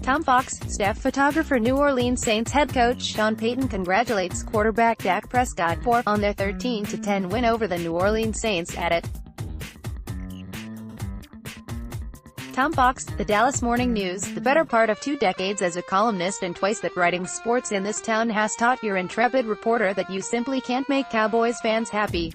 Tom Fox, staff photographer. New Orleans Saints head coach Sean Payton congratulates quarterback Dak Prescott on their 13-10 win over the New Orleans Saints at it. Tom Fox, the Dallas Morning News. The better part of 2 decades as a columnist and twice that writing sports in this town has taught your intrepid reporter that you simply can't make Cowboys fans happy.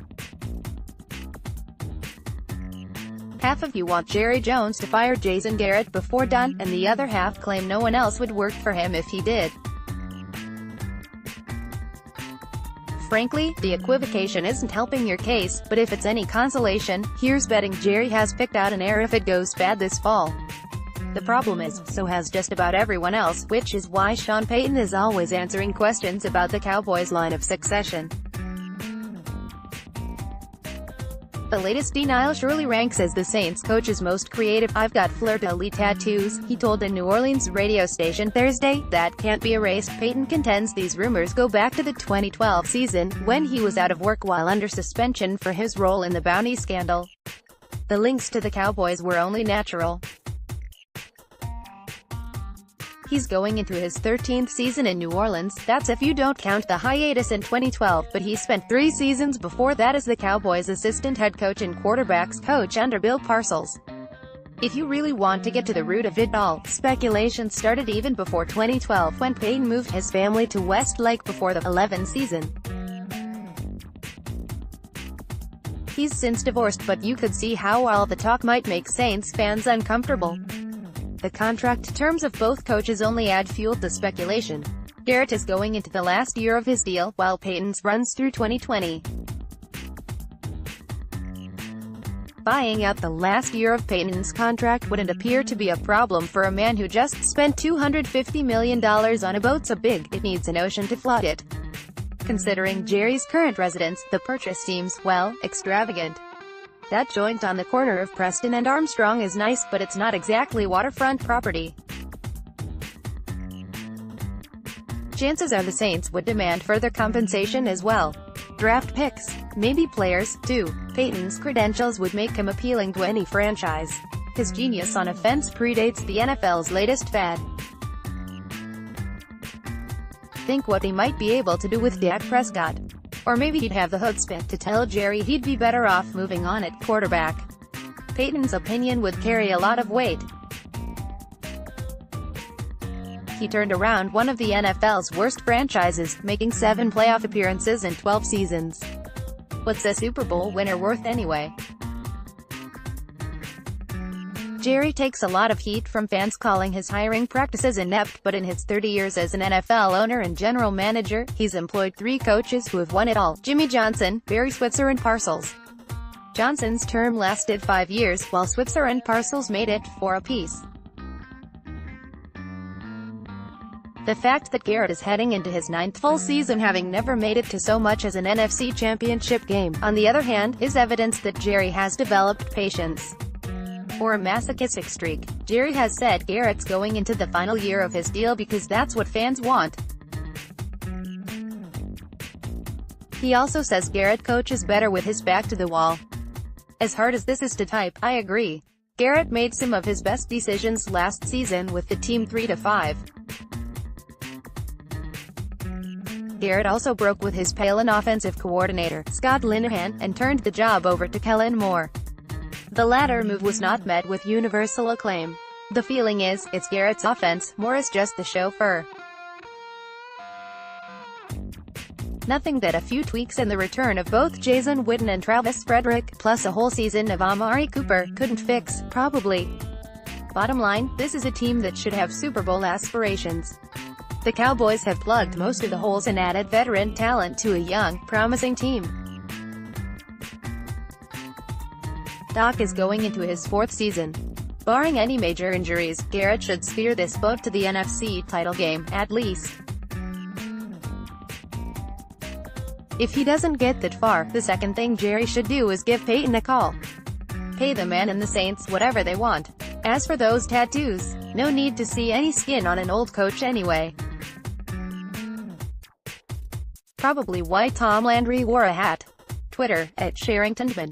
Half of you want Jerry Jones to fire Jason Garrett before done, and the other half claim no one else would work for him if he did. Frankly, the equivocation isn't helping your case, but if it's any consolation, here's betting Jerry has picked out an heir if it goes bad this fall. The problem is, so has just about everyone else, which is why Sean Payton is always answering questions about the Cowboys' line of succession. The latest denial surely ranks as the Saints coach's most creative. "I've got fleur-de-lis tattoos," he told a New Orleans radio station Thursday. That can't be erased. Payton contends these rumors go back to the 2012 season, when he was out of work while under suspension for his role in the bounty scandal. The links to the Cowboys were only natural. He's going into his 13th season in New Orleans, that's if you don't count the hiatus in 2012, but he spent 3 seasons before that as the Cowboys' assistant head coach and quarterbacks coach under Bill Parcells. If you really want to get to the root of it all, speculation started even before 2012 when Payton moved his family to Westlake before the 11 season. He's since divorced, but you could see how all the talk might make Saints fans uncomfortable. The contract terms of both coaches only add fuel to speculation. Garrett is going into the last year of his deal, while Payton's runs through 2020. Buying out the last year of Payton's contract wouldn't appear to be a problem for a man who just spent $250 million on a boat so big, it needs an ocean to float it. Considering Jerry's current residence, the purchase seems, well, extravagant. That joint on the corner of Preston and Armstrong is nice, but it's not exactly waterfront property. Chances are the Saints would demand further compensation as well. Draft picks. Maybe players, too. Payton's credentials would make him appealing to any franchise. His genius on offense predates the NFL's latest fad. Think what he might be able to do with Dak Prescott. Or maybe he'd have the chutzpah to tell Jerry he'd be better off moving on at quarterback. Payton's opinion would carry a lot of weight. He turned around one of the NFL's worst franchises, making 7 playoff appearances in 12 seasons. What's a Super Bowl winner worth anyway? Jerry takes a lot of heat from fans calling his hiring practices inept, but in his 30 years as an NFL owner and general manager, he's employed 3 coaches who have won it all: Jimmy Johnson, Barry Switzer and Parcells. Johnson's term lasted 5 years, while Switzer and Parcells made it 4 apiece. The fact that Garrett is heading into his 9th full season having never made it to so much as an NFC championship game, on the other hand, is evidence that Jerry has developed patience. Or a masochistic streak. Jerry has said Garrett's going into the final year of his deal because that's what fans want. He also says Garrett coaches better with his back to the wall. As hard as this is to type, I agree. Garrett made some of his best decisions last season with the team 3-5. Garrett also broke with his Palin offensive coordinator, Scott Linehan, and turned the job over to Kellen Moore. The latter move was not met with universal acclaim. The feeling is, it's Garrett's offense, Moore is just the chauffeur. Nothing that a few tweaks and the return of both Jason Witten and Travis Frederick, plus a whole season of Amari Cooper, couldn't fix, probably. Bottom line, this is a team that should have Super Bowl aspirations. The Cowboys have plugged most of the holes and added veteran talent to a young, promising team. Dak is going into his 4th season. Barring any major injuries, Garrett should steer this boat to the NFC title game, at least. If he doesn't get that far, the second thing Jerry should do is give Payton a call. Pay the man and the Saints whatever they want. As for those tattoos, no need to see any skin on an old coach anyway. Probably why Tom Landry wore a hat. Twitter, @SharringtonBan.